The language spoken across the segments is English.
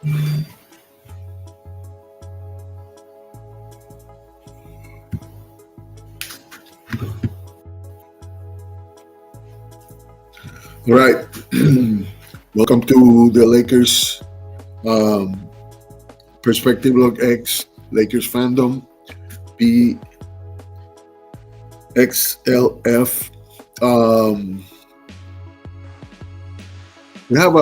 All right. Welcome to the Lakers um, Perspective Log X Lakers-fandom Pxlf. Um, we have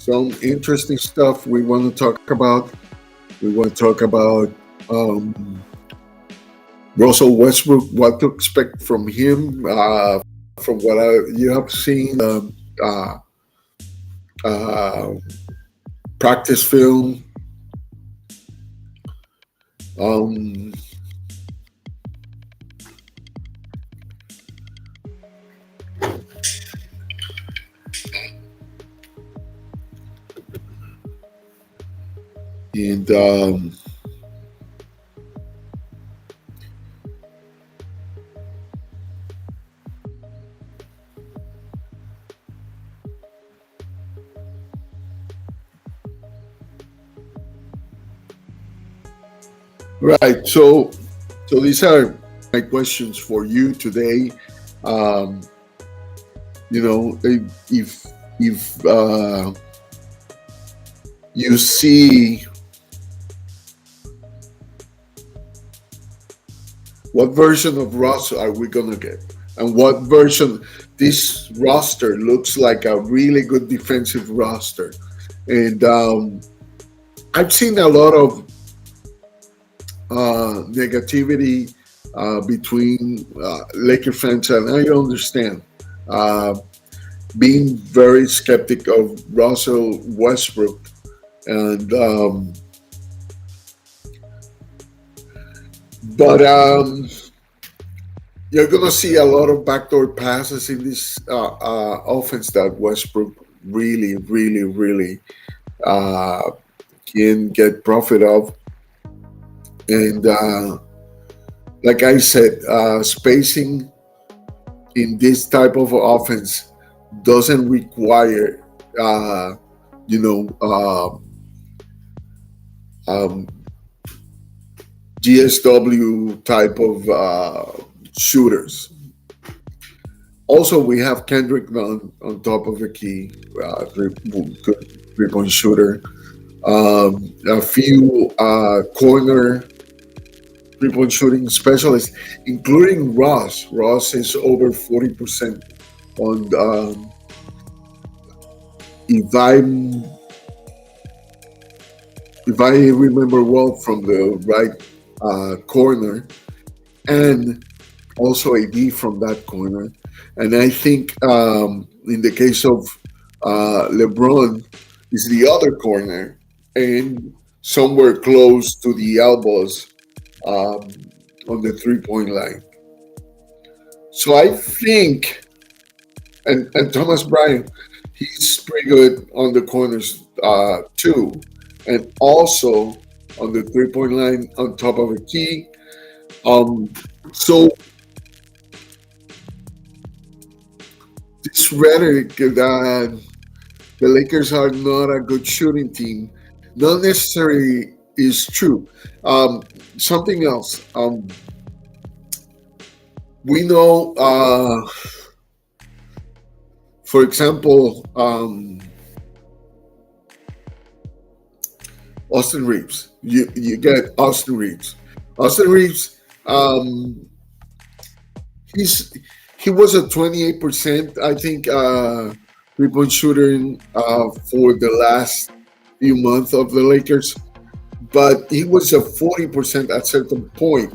some interesting stuff we want to talk about. We want to talk about Russell Westbrook, what to expect from him, from what you have seen, uh, uh, practice film. Um, and Right. So these are my questions for you today. Um, if you see what version of Russ are we gonna get, and what version this roster looks like a really good defensive roster, and I've seen a lot of negativity between Laker fans, and I understand. Uh, Being very skeptic of Russell Westbrook, and but you're gonna see a lot of backdoor passes in this offense that Westbrook really, really, really uh, can get profit of, and like I said, spacing in this type of offense doesn't require, uh, you know, um, GSW type of shooters. Also, we have Kendrick Nunn on top of the key, good 3-point shooter. A few corner 3-point shooting specialists, including Ross. Ross is over 40% on if I if I remember well from the right corner, and also a D from that corner. And I think in the case of LeBron, is the other corner and somewhere close to the elbows um, on the 3-point line. So I think, and Thomas Bryant, he's pretty good on the corners too, and also on the 3-point line on top of a key. So this rhetoric that the Lakers are not a good shooting team not necessarily is true. Something else. We know, for example, Austin Reeves. You get Austin Reeves. Austin Reeves. He was a 28%, I think, 3-point shooter for the last few months of the Lakers, but he was a 40% at certain point.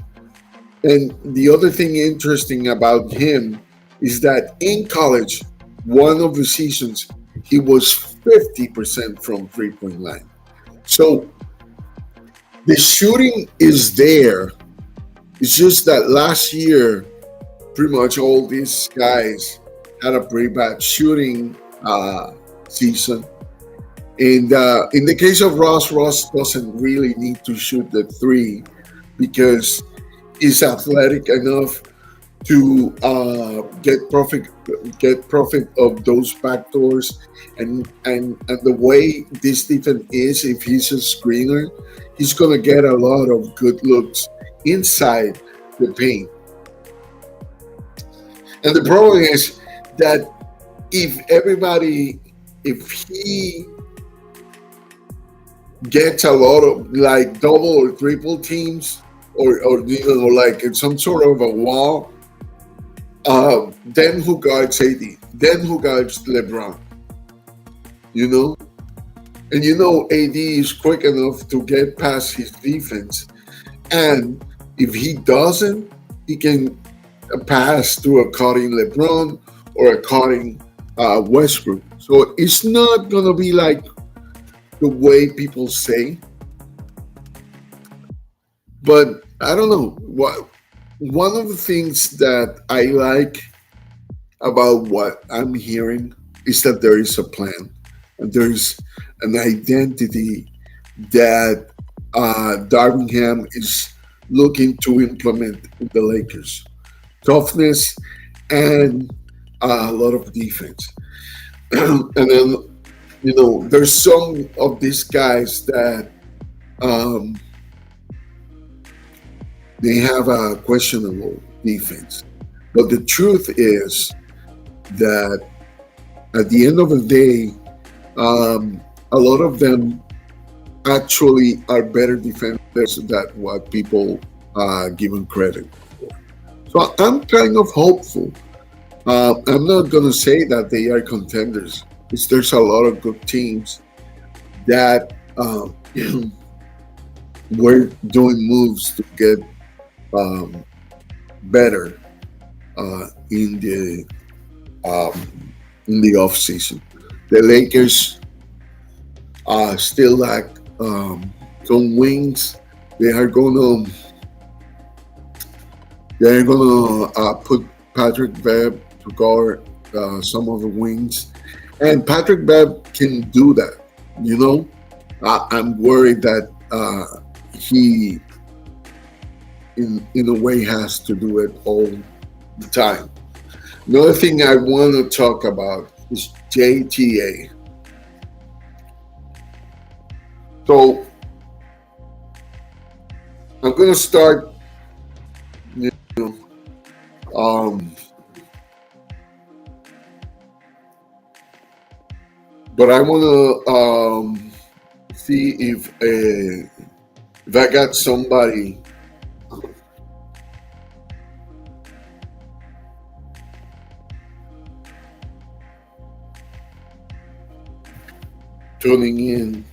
And the other thing interesting about him is that in college, one of the seasons, he was 50% from 3-point line. So the shooting is there. It's just that last year, pretty much all these guys had a pretty bad shooting season. And in the case of Ross doesn't really need to shoot the three because he's athletic enough to get profit of those backdoors, and the way this defense is, if he's a screener, he's gonna get a lot of good looks inside the paint. And the problem is that if he gets a lot of like double or triple teams, or like in some sort of a wall, then who guards AD? Then who guards LeBron? You know, and AD is quick enough to get past his defense, and if he doesn't, he can pass to a cutting LeBron or a cutting Westbrook. So it's not gonna be like the way people say, but I don't know. One of the things that I like about what I'm hearing is that there is a plan, and there's an identity that Darvingham is looking to implement in the Lakers: toughness and a lot of defense. And then there's some of these guys that um, they have a questionable defense, but the truth is that at the end of the day, a lot of them actually are better defenders than what people give them credit for. So I'm kind of hopeful. I'm not going to say that they are contenders, because there's a lot of good teams that were doing moves to get better in the off season. The Lakers still lack some wings. They are gonna put Patrick Webb to guard some of the wings, and Patrick Webb can do that. I'm worried that he, in a way, has to do it all the time. Another thing I want to talk about is JTA. So I'm going to start, you know, but I want to see if I got somebody tuning in.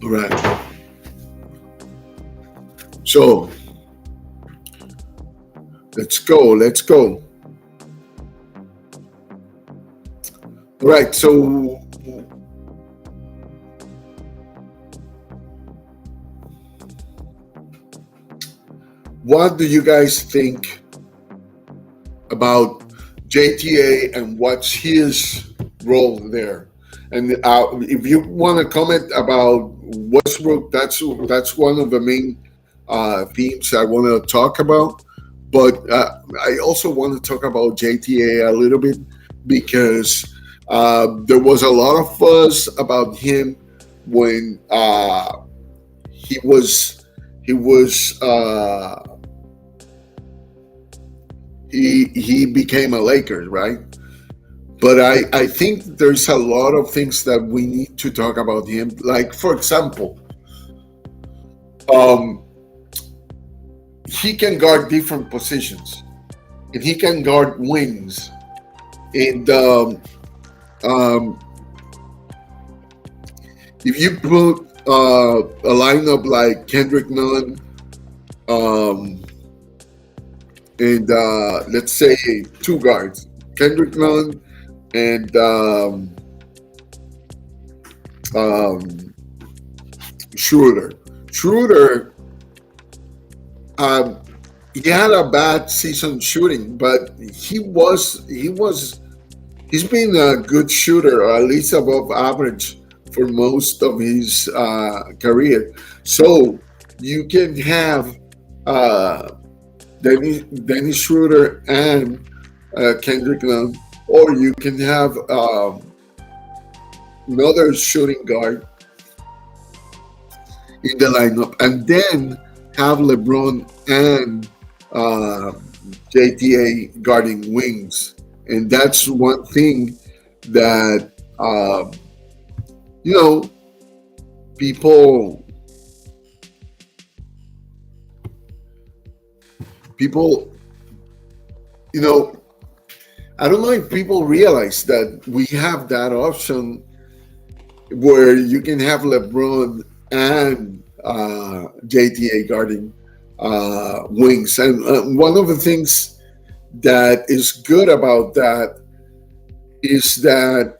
All right. So let's go. Let's go. All right. So what do you guys think about JTA and what's his role there? And if you want to comment about Westbrook, that's one of the main themes I want to talk about. But I also want to talk about JTA a little bit because there was a lot of fuss about him when he was he was he became a Lakers, right? But I think there's a lot of things that we need to talk about him. Like, for example, um, he can guard different positions, and he can guard wings. And um, if you put a lineup like Kendrick Nunn, um, and let's say two guards, Kendrick Nunn and um, Schroeder. Schroeder, um, he had a bad season shooting, but he's been a good shooter, or at least above average for most of his career. So you can have uh, Dennis Schroeder and Kendrick Nunn, or you can have another shooting guard in the lineup, and then have LeBron and uh, JTA guarding wings, and that's one thing that you know people people you know I don't know if people realize that we have that option where you can have LeBron and JTA guarding wings. And one of the things that is good about that is that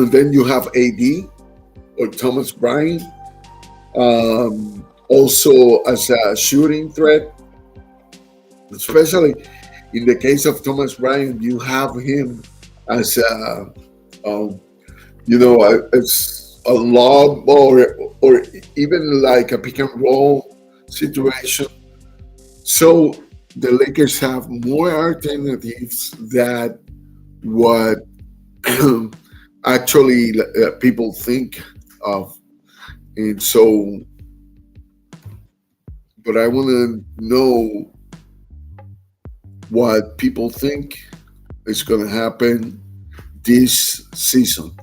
then you have AD or Thomas Bryant also as a shooting threat, especially in the case of Thomas Bryant, you have him as um, as a lob or even like a pick and roll situation. So the Lakers have more alternatives that what actually people think of, and so. But I want to know what people think is going to happen this season.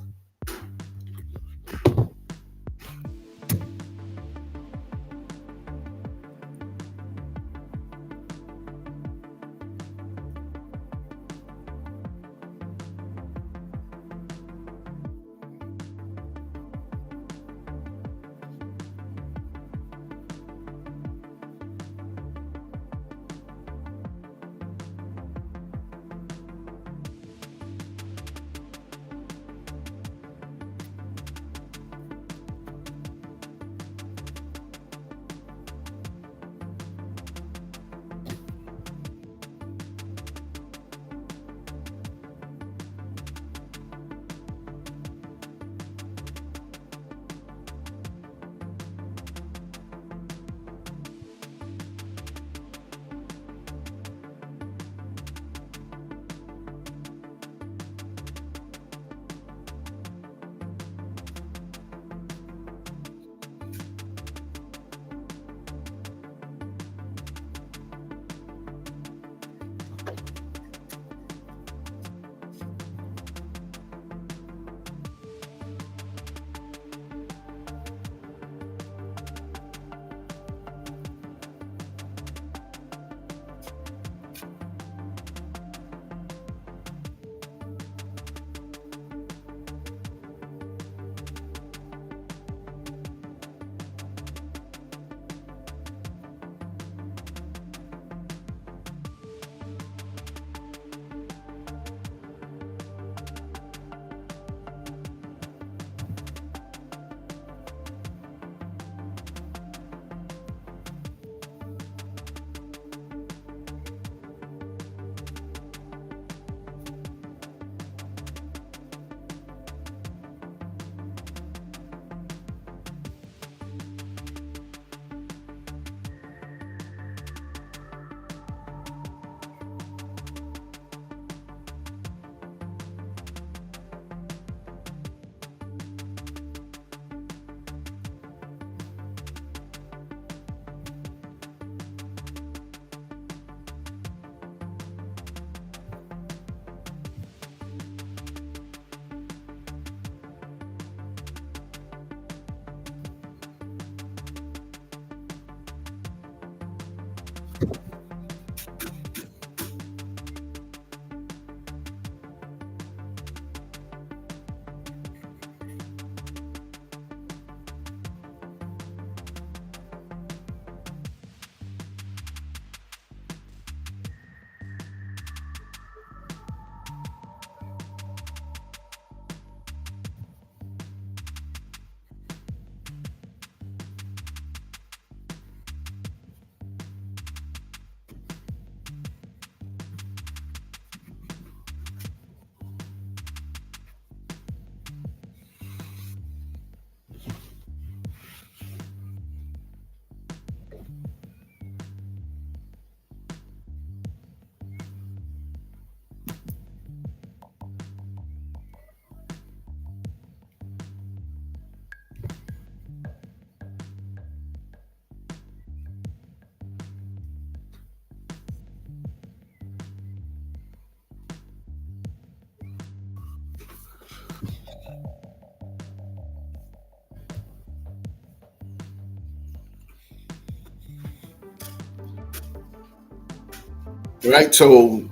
Right, so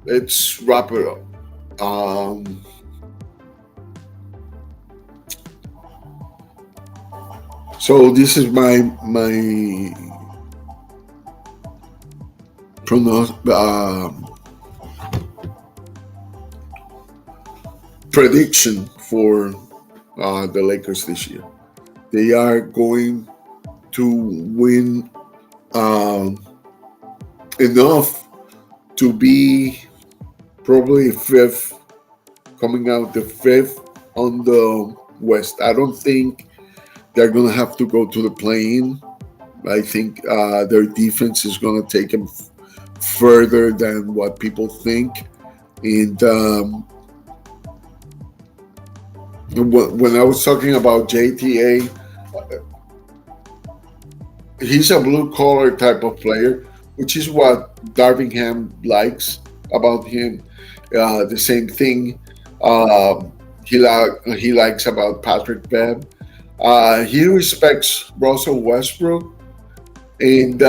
let's wrap it up. Um, so this is my pronos, prediction for the Lakers this year. They are going to win enough to be probably fifth, coming out the fifth on the West. I don't think they're going to have to go to the play-in. I think their defense is going to take them further than what people think. And when I was talking about JTA, he's a blue collar type of player, which is what Darvingham likes about him. The same thing he likes about Patrick Bev. He respects Russell Westbrook, and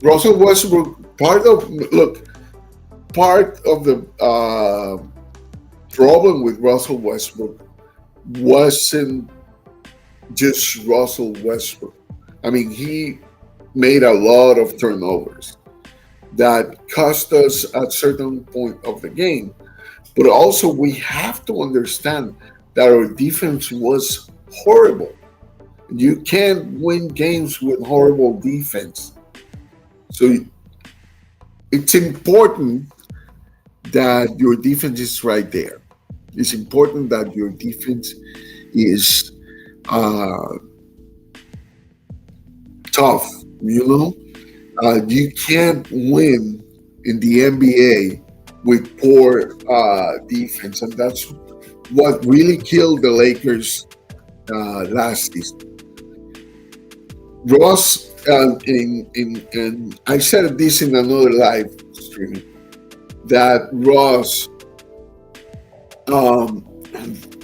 Russell Westbrook. Part of the problem with Russell Westbrook wasn't just Russell Westbrook. I mean, he made a lot of turnovers that cost us at certain point of the game. But also, we have to understand that our defense was horrible. You can't win games with horrible defense. So it's important that your defense is right there. It's important that your defense is tough. You can't win in the NBA with poor defense, and that's what really killed the Lakers last season. Ross, and I said this in another live stream, that Ross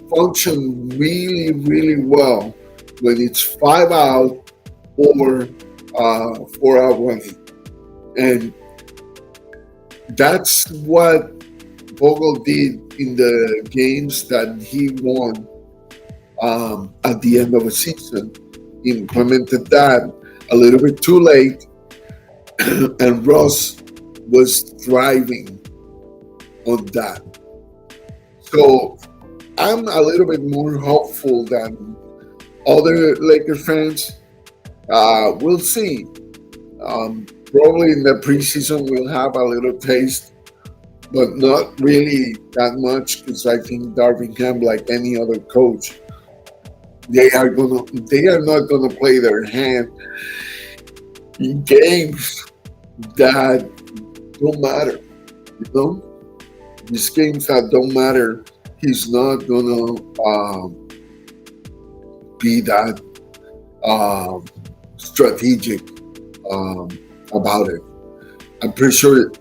function really, really well when it's 5 out or 4 out running. And that's what Vogel did in the games that he won at the end of the season. He implemented that a little bit too late, and Ross was thriving on that. So I'm a little bit more hopeful than other Lakers fans. We'll see. Probably in the preseason we'll have a little taste, but not really that much, because I think Darvingham, like any other coach, they are not gonna play their hand in games that don't matter. These games that don't matter, he's not gonna be that strategic about it. I'm pretty sure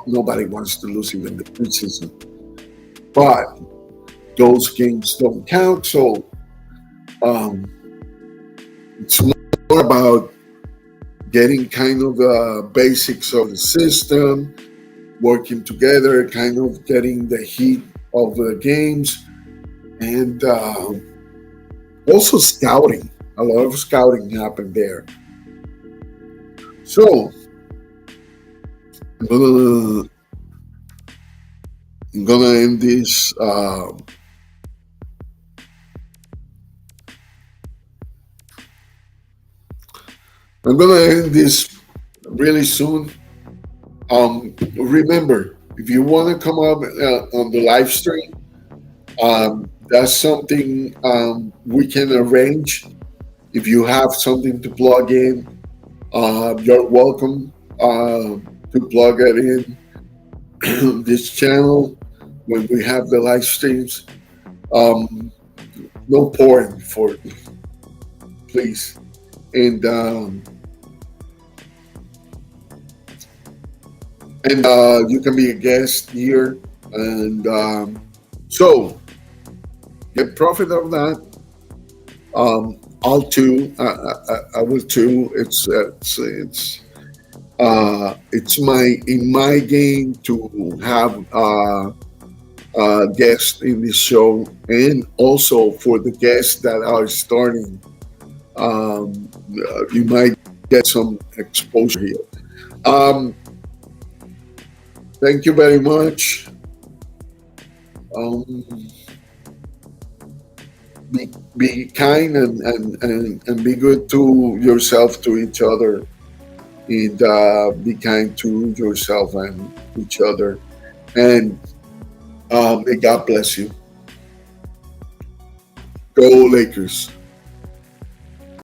nobody wants to lose even the preseason, but those games don't count. So it's more about getting kind of the basics of the system, working together, kind of getting the heat of the games, and also scouting. A lot of scouting happened there. So I'm gonna end this. I'm gonna end this really soon. Remember, if you want to come up on the live stream, that's something we can arrange. If you have something to plug in, you're welcome to plug it in this channel when we have the live streams. Um, no porn for please, and you can be a guest here, and so get profit of that. I'll too. I will too. It's my in my game to have guests in this show, and also for the guests that are starting, you might get some exposure here. Um, thank you very much. Um, be kind and be good to yourself, to each other, and be kind to yourself and each other. And may God bless you. Go Lakers.